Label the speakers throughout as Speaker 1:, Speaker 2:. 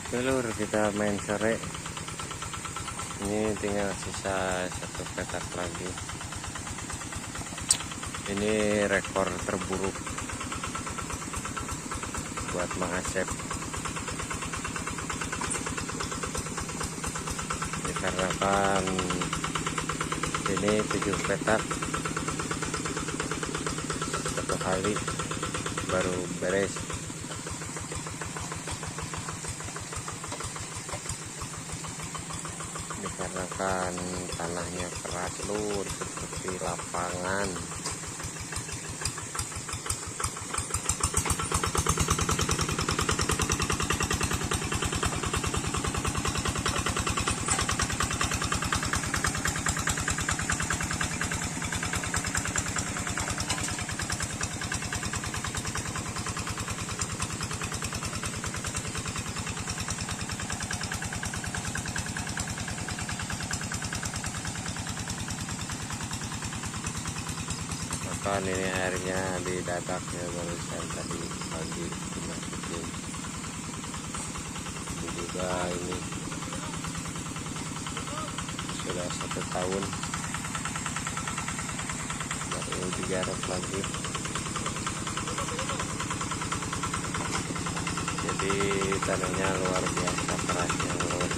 Speaker 1: Oke lur, kita main sore. Ini tinggal sisa satu petak lagi. Ini rekor terburuk buat Mang Asep. Dikarenakan ini 7 petak satu kali baru beres. Dikarenakan tanahnya keras lur, seperti lapangan. Ini airnya di dadaknya barusan tadi pagi dimasukin. Ini juga ini sudah 1 tahun baru digarap lagi. Jadi tanahnya luar biasa kerasnya lur.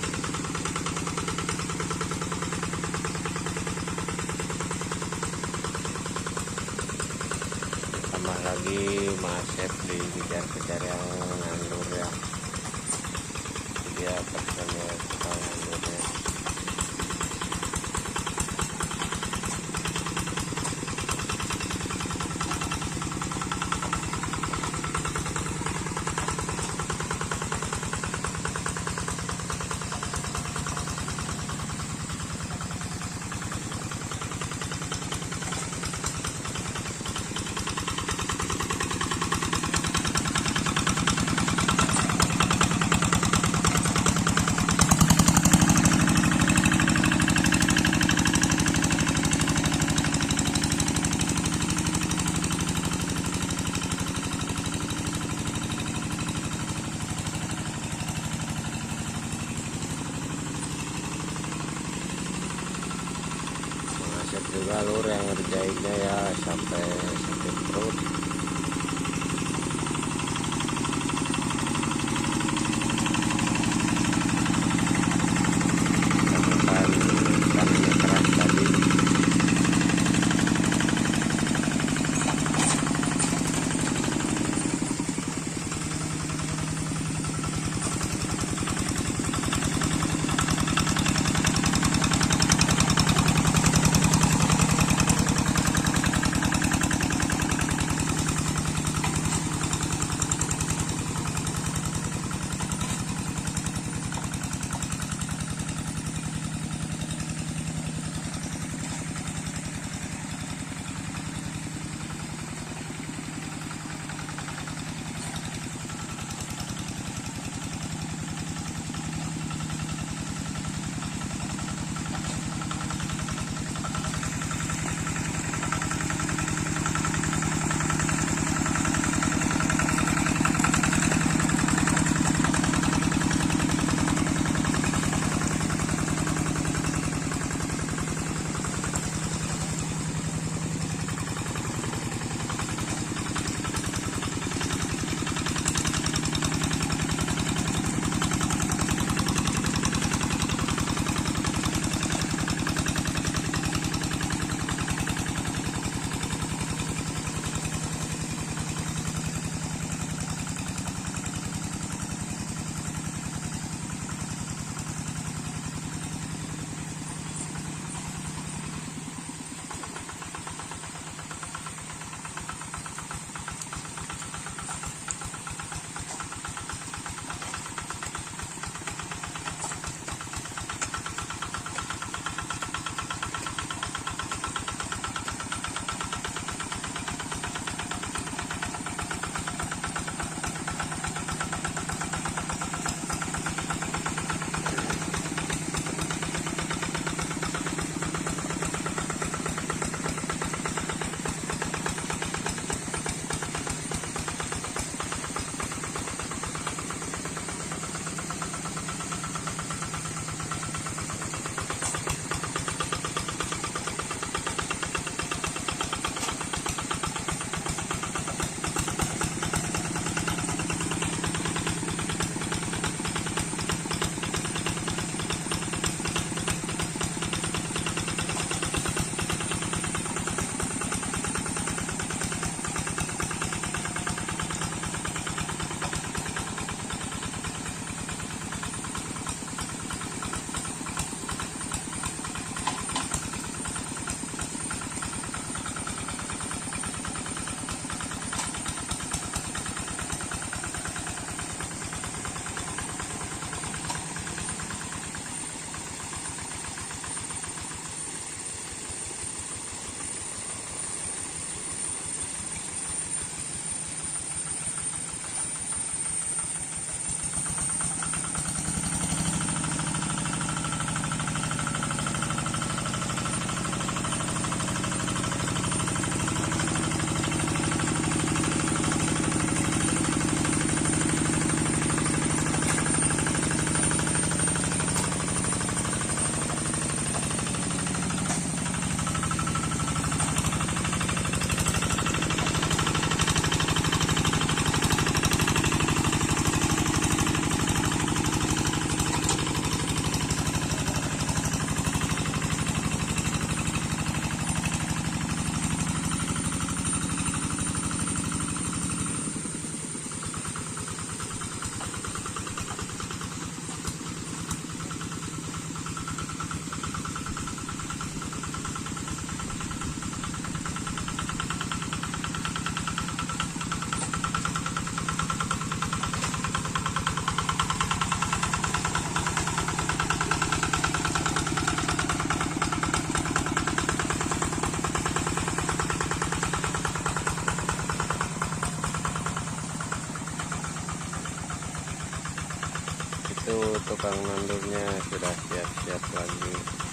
Speaker 1: Tambah lagi Mang Asep dikejar-kejar yang nganggur ya. Dia personnya suka nganggurnya. Juga lur yang ngerjainnya ya sampai sakit perut. Tanahnya keras tadi. itu tukang nandurnya sudah siap-siap lagi.